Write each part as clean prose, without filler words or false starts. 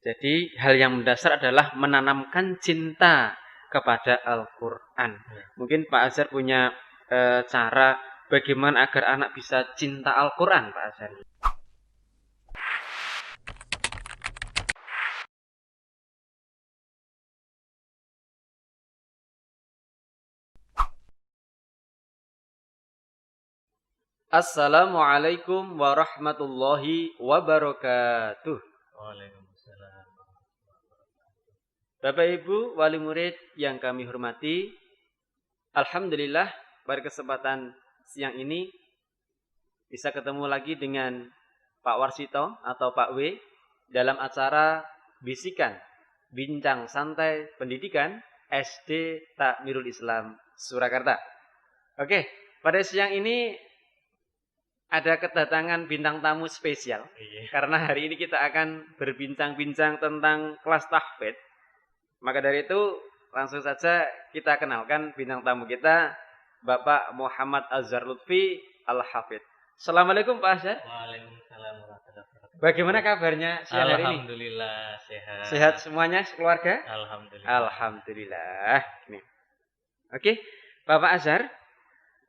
Jadi hal yang mendasar adalah menanamkan cinta kepada Al-Quran. Mungkin Pak Azhar punya cara bagaimana agar anak bisa cinta Al-Quran, Pak Azhar. Assalamualaikum warahmatullahi wabarakatuh. Waalaikumsalam. Bapak Ibu wali murid yang kami hormati, alhamdulillah pada kesempatan siang ini bisa ketemu lagi dengan Pak Warsito atau Pak W dalam acara Bisikan Bincang Santai Pendidikan SD Takmirul Islam Surakarta. Oke, pada siang ini ada kedatangan bintang tamu spesial. Karena hari ini kita akan berbincang-bincang tentang kelas tahfidz. Maka dari itu langsung saja kita kenalkan bintang tamu kita, Bapak Muhammad Azhar Lutfi Al-Hafidz. Assalamualaikum Pak Azhar. Waalaikumsalam warahmatullahi wabarakatuh. Bagaimana kabarnya siang hari ini? Alhamdulillah sehat. Sehat semuanya keluarga? Alhamdulillah. Alhamdulillah. Nih. Oke, Bapak Azhar,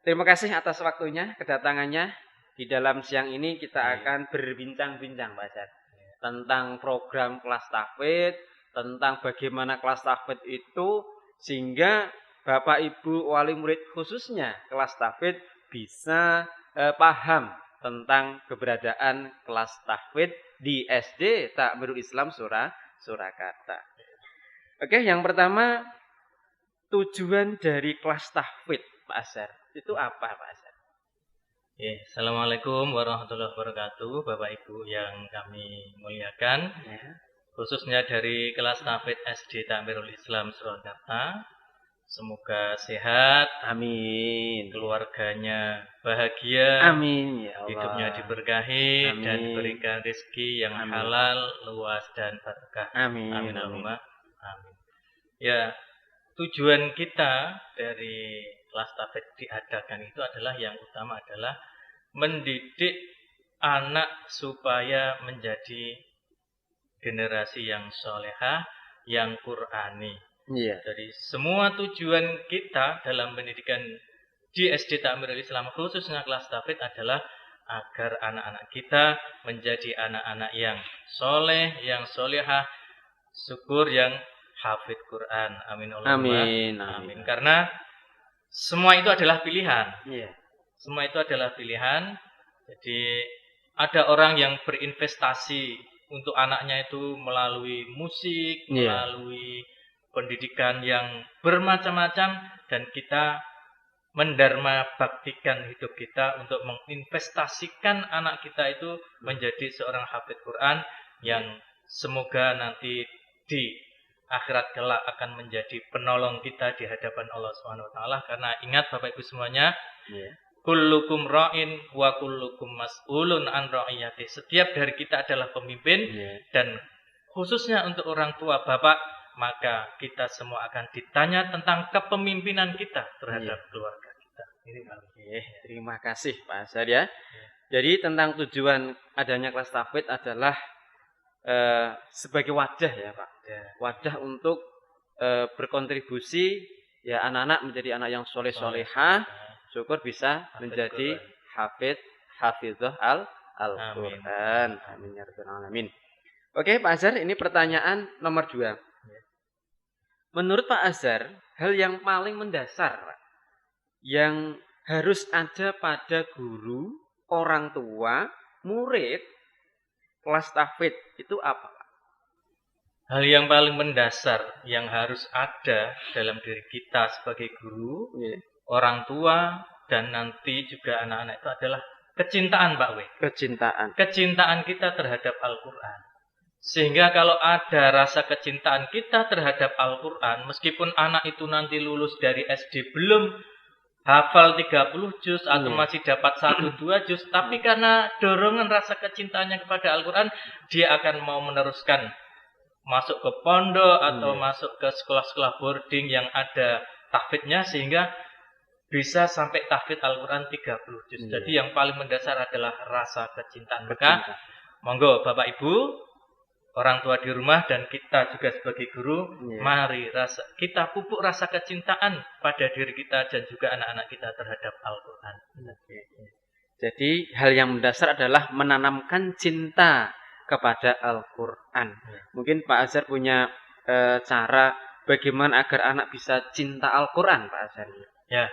terima kasih atas waktunya, kedatangannya. Di dalam siang ini kita akan berbincang-bincang Pak Azhar tentang program kelas tahfidz, tentang bagaimana kelas tahfidz itu sehingga Bapak Ibu wali murid khususnya kelas tahfidz bisa paham tentang keberadaan kelas tahfidz di SD Takmirul Islam Surakarta. Oke, yang pertama, tujuan dari kelas tahfidz Pak Azhar itu apa Pak Azhar? Assalamualaikum warahmatullahi wabarakatuh, Bapak Ibu yang kami muliakan, khususnya dari kelas tahfidz SD Takmirul Islam Surakarta. Semoga sehat, amin. Keluarganya bahagia, amin ya Allah. Hidupnya diberkahi, amin. Dan diberikan rezeki yang halal, luas dan barokah. Amin. Amin. Amin. Ya, tujuan kita dari kelas tahfidz diadakan itu adalah yang utama adalah mendidik anak supaya menjadi generasi yang solehah, yang Qur'ani. Jadi semua tujuan kita dalam pendidikan di SD Takmirul Islam khususnya kelas tahfidz adalah agar anak-anak kita menjadi anak-anak yang soleh, yang solehah, syukur yang hafidz Quran. Amin. Amin. Karena semua itu adalah pilihan. Semua itu adalah pilihan. Jadi ada orang yang berinvestasi untuk anaknya itu melalui musik, melalui pendidikan yang bermacam-macam, dan kita mendarma baktikan hidup kita untuk menginvestasikan anak kita itu menjadi seorang hafidz Quran yang semoga nanti di akhirat kelak akan menjadi penolong kita di hadapan Allah Subhanahu wa taala. Karena ingat Bapak Ibu semuanya, kullukum ra'in wa kullukum mas'ulun an ra'iyati. Setiap dari kita adalah pemimpin, dan khususnya untuk orang tua Bapak, maka kita semua akan ditanya tentang kepemimpinan kita terhadap keluarga kita. Terima kasih Pak Azhar ya. Jadi tentang tujuan adanya kelas tahfidz adalah sebagai wadah ya Pak, wadah untuk berkontribusi ya anak-anak menjadi anak yang soleh-solehah, syukur bisa menjadi hafidhah Al-Quran. Amin ya rabbal alamin. Oke Pak Azhar, ini pertanyaan nomor 2. Menurut Pak Azhar, hal yang paling mendasar yang harus ada pada guru, orang tua, murid kelas tahfidz itu apa? Hal yang paling mendasar yang harus ada dalam diri kita sebagai guru, orang tua, dan nanti juga anak-anak itu adalah kecintaan Pak W. Kecintaan kita terhadap Al-Quran. Sehingga kalau ada rasa kecintaan kita terhadap Al-Quran, meskipun anak itu nanti lulus dari SD belum hafal 30 juz atau masih dapat 1-2 juz, tapi karena dorongan rasa kecintaannya kepada Al-Quran, dia akan mau meneruskan masuk ke pondok atau masuk ke sekolah-sekolah boarding yang ada tahfidznya, sehingga bisa sampai tahfidz Al-Quran 30 juz. Jadi yang paling mendasar adalah rasa kecintaan. Maka monggo Bapak Ibu, orang tua di rumah dan kita juga sebagai guru, Iya. mari kita pupuk rasa kecintaan pada diri kita dan juga anak-anak kita terhadap Al-Quran. Oke. Jadi hal yang mendasar adalah menanamkan cinta kepada Al-Quran. Ya. Mungkin Pak Azhar punya cara bagaimana agar anak bisa cinta Al-Quran, Pak Azhar. Ya,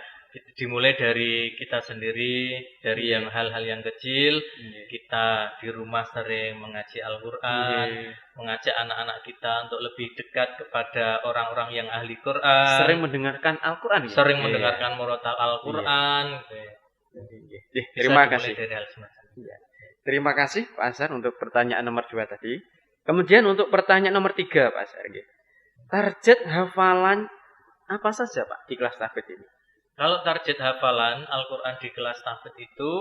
dimulai dari kita sendiri, dari Iya. yang hal-hal yang kecil. Iya. Kita di rumah sering mengaji Al-Quran, Iya. mengajak anak-anak kita untuk lebih dekat kepada orang-orang yang ahli Quran, Sering mendengarkan Al-Quran. Ya? sering Iya. mendengarkan murotal Al-Quran. Iya. Bisa Terima dimulai kasih. dari hal semacam itu. Terima kasih Pak Azhar untuk pertanyaan nomor 2 tadi. Kemudian untuk pertanyaan nomor 3 Pak Azhar. Target hafalan apa saja Pak di kelas tahfidz ini? Kalau target hafalan Al-Quran di kelas tahfidz itu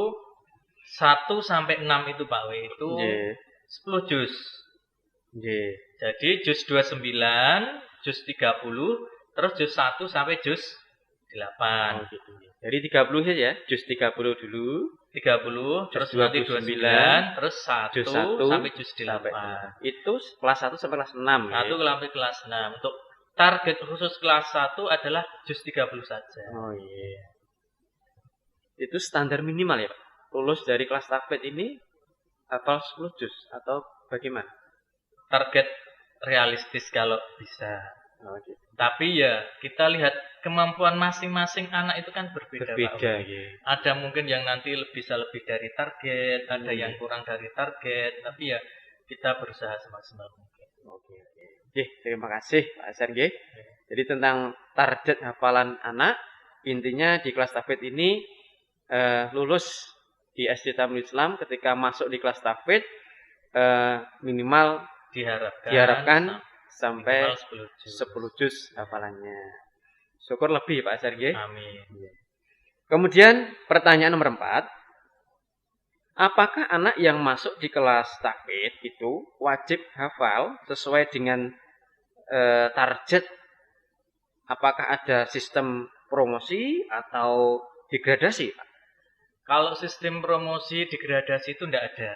1 sampai 6 itu Pak W itu Nggih. 10 juz. Nggih. Jadi juz 29, juz 30, terus juz 1 sampai juz 8. Oh, gitu. Dari 30 ya, juz 30 dulu, 30, terus Juz nanti 29, 29, terus 1 juz 1 sampai juz 8. sampai 8. Itu kelas 1 sampai kelas 6 ya. 1 sampai kelas 6. Untuk target khusus kelas 1 adalah juz 30 saja. Oh iya. Itu standar minimal ya Pak. Lulus dari kelas tahfidz ini hafal 10 juz atau bagaimana? Target realistis kalau bisa. Oh, gitu. Tapi ya kita lihat kemampuan masing-masing anak itu kan berbeda. Pak. Ya. Ada mungkin yang nanti bisa lebih dari target, ada Hmm. yang kurang dari target. Tapi ya kita berusaha semaksimal mungkin. Oke. Terima kasih Pak Azhar nggih. Jadi tentang target hafalan anak, intinya di kelas tahfidz ini lulus di SD Taman Islam ketika masuk di kelas tahfidz minimal diharapkan sampai minimal 10 juz hafalannya. Syukur lebih Pak Azhar nggih. Amin. Kemudian pertanyaan nomor 4. Apakah anak yang masuk di kelas tahfidz itu wajib hafal sesuai dengan target? Apakah ada sistem promosi atau degradasi, Pak? Kalau sistem promosi degradasi itu tidak ada.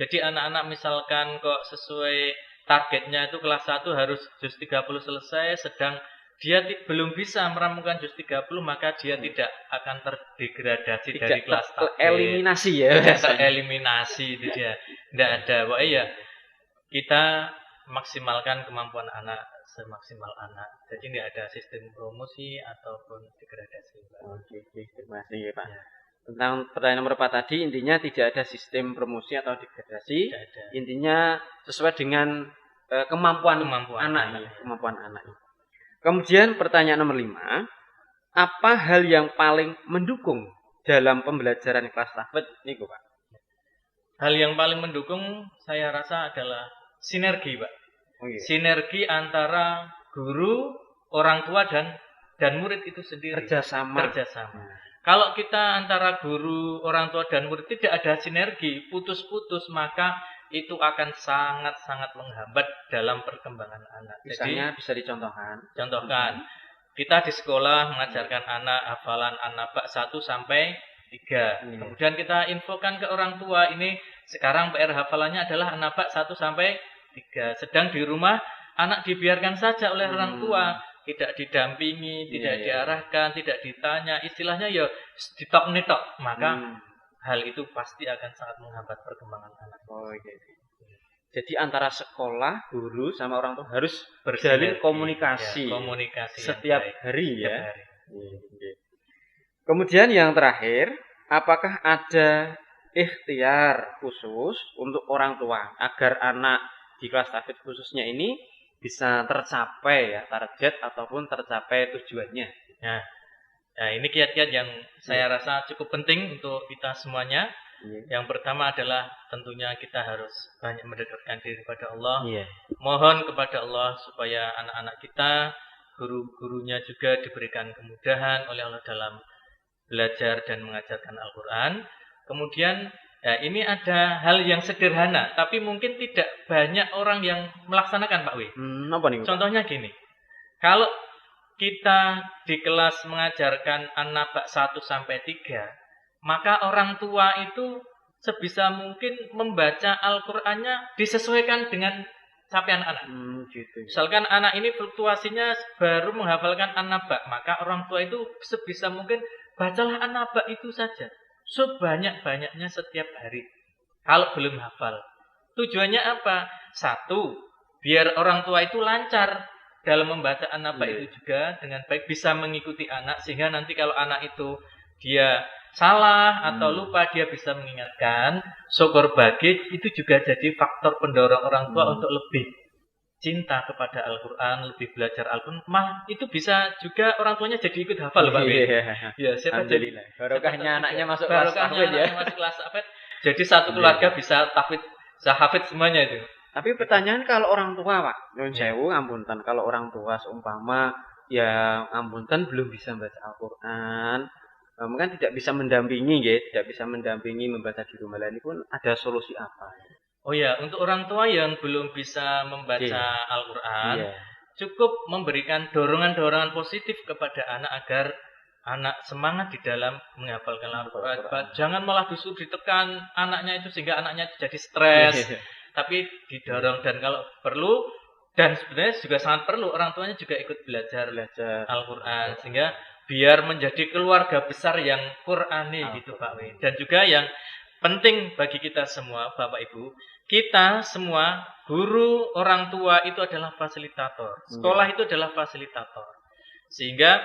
Jadi anak-anak misalkan kok sesuai targetnya itu kelas 1 harus juz 30 selesai, sedang dia belum bisa meramukan juz 30, maka dia tidak akan terdegradasi dari kelas tahfidz. Eliminasi ya. Eliminasi itu dia. Tidak ada. Pokoknya ya kita maksimalkan kemampuan anak semaksimal anak. Jadi tidak ada sistem promosi ataupun degradasi. Oke, terima kasih Pak. Ya. Tentang pertanyaan nomor 4 tadi, intinya tidak ada sistem promosi atau degradasi. Tidak ada. Intinya sesuai dengan kemampuan anak. Kemudian pertanyaan nomor 5. Apa hal yang paling mendukung dalam pembelajaran kelas tahfidz niku, Pak? Hal yang paling mendukung saya rasa adalah sinergi, Pak. Okay. Sinergi antara guru, orang tua dan murid itu sendiri. Kerjasama. Kalau kita antara guru, orang tua dan murid tidak ada sinergi, putus-putus, maka itu akan sangat-sangat menghambat dalam perkembangan anak. Misalnya bisa dicontohkan. Kita di sekolah mengajarkan anak hafalan An-Naba 1 sampai 3. Kemudian kita infokan ke orang tua, ini sekarang PR hafalannya adalah An-Naba 1 sampai 3. Sedang di rumah anak dibiarkan saja oleh orang tua, tidak didampingi, tidak diarahkan, tidak ditanya, istilahnya ya ditok-nitok, maka hal itu pasti akan sangat menghambat perkembangan anak. Jadi antara sekolah, guru sama orang tua harus berjalin komunikasi, setiap hari ya. Kemudian yang terakhir, apakah ada ikhtiar khusus untuk orang tua agar anak di kelas tahfidz khususnya ini bisa tercapai ya target ataupun tercapai tujuannya? Nah, ini kiat-kiat yang saya rasa cukup penting untuk kita semuanya. Yang pertama adalah tentunya kita harus banyak mendekatkan diri kepada Allah. Mohon kepada Allah supaya anak-anak kita, guru-gurunya juga diberikan kemudahan oleh Allah dalam belajar dan mengajarkan Al-Quran. Kemudian ini ada hal yang sederhana, tapi mungkin tidak banyak orang yang melaksanakan, Pak W. Contohnya gini, kalau kita di kelas mengajarkan An-Naba 1 sampai 3, maka orang tua itu sebisa mungkin membaca Al-Qur'annya disesuaikan dengan capaian anak. Gitu. Misalkan anak ini fluktuasinya baru menghafalkan An-Naba, maka orang tua itu sebisa mungkin bacalah An-Naba itu saja sebanyak-banyaknya setiap hari. Kalau belum hafal, tujuannya apa? Satu, biar orang tua itu lancar dalam membaca An-Naba itu juga dengan baik, bisa mengikuti anak, sehingga nanti kalau anak itu dia salah atau lupa, dia bisa mengingatkan. Syukur bagi itu juga jadi faktor pendorong orang tua untuk lebih cinta kepada Al-Quran, lebih belajar Al-Quran. Itu bisa juga orang tuanya jadi ikut hafal, Pak. Ya, alhamdulillah. Barokahnya anaknya masuk kelas tahfidz ya. Masuk kelas tahfidz. Jadi satu keluarga bisa tahfidz, hafidz semuanya itu. Tapi pertanyaan kalau orang tua, Pak, nyuwun sewu ngapunten, kalau orang tua seumpama ya ngapunten belum bisa membaca Al-Qur'an, mungkin tidak bisa mendampingi nggih, tidak bisa mendampingi membaca di rumah, ini pun ada solusi apa? Oh ya, untuk orang tua yang belum bisa membaca Al-Qur'an, cukup memberikan dorongan-dorongan positif kepada anak agar anak semangat di dalam menghafalkan Al-Quran. Jangan malah justru ditekan anaknya itu sehingga anaknya jadi stres. Tapi didorong, dan kalau perlu, dan sebenarnya juga sangat perlu, orang tuanya juga ikut belajar Al-Quran, sehingga biar menjadi keluarga besar yang Qur'ani gitu, Pak W. Dan juga yang penting bagi kita semua, Bapak Ibu, kita semua, guru, orang tua itu adalah fasilitator. Sekolah itu adalah fasilitator. Sehingga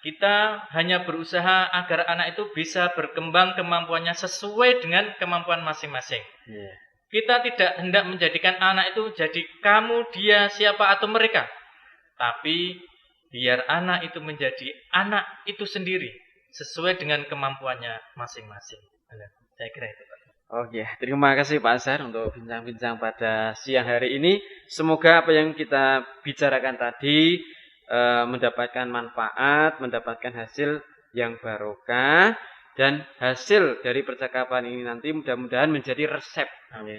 kita hanya berusaha agar anak itu bisa berkembang kemampuannya sesuai dengan kemampuan masing-masing. Kita tidak hendak menjadikan anak itu jadi kamu, dia, siapa, atau mereka. Tapi biar anak itu menjadi anak itu sendiri sesuai dengan kemampuannya masing-masing. Saya kira itu, Pak. Oke, terima kasih Pak Azhar untuk bincang-bincang pada siang hari ini. Semoga apa yang kita bicarakan tadi mendapatkan manfaat, mendapatkan hasil yang barokah, dan hasil dari percakapan ini nanti mudah-mudahan menjadi resep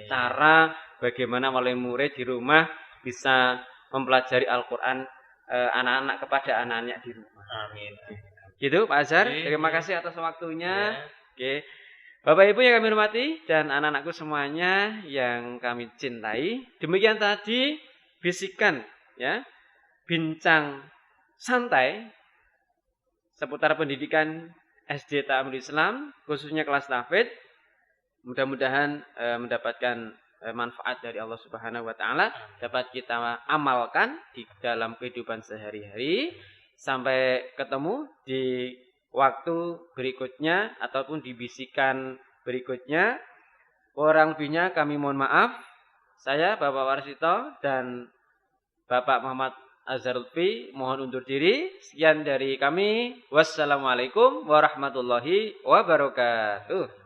cara bagaimana wali murid di rumah bisa mempelajari Al-Quran anak-anak kepada anak-anak di rumah. Amin. Gitu Pak Azhar, terima kasih atas waktunya. Oke. Bapak Ibu yang kami hormati dan anak-anakku semuanya yang kami cintai, demikian tadi bisikan ya, bincang santai seputar pendidikan SD Ta'amul Islam, khususnya kelas tahfidz. Mudah-mudahan mendapatkan manfaat dari Allah Subhanahu wa taala, dapat kita amalkan di dalam kehidupan sehari-hari. Sampai ketemu di waktu berikutnya ataupun di bisikan berikutnya. Kurang lebihnya kami mohon maaf. Saya Bapak Warsito dan Bapak Muhammad Azhar Lutfi mohon undur diri. Sekian dari kami. Wassalamualaikum warahmatullahi wabarakatuh.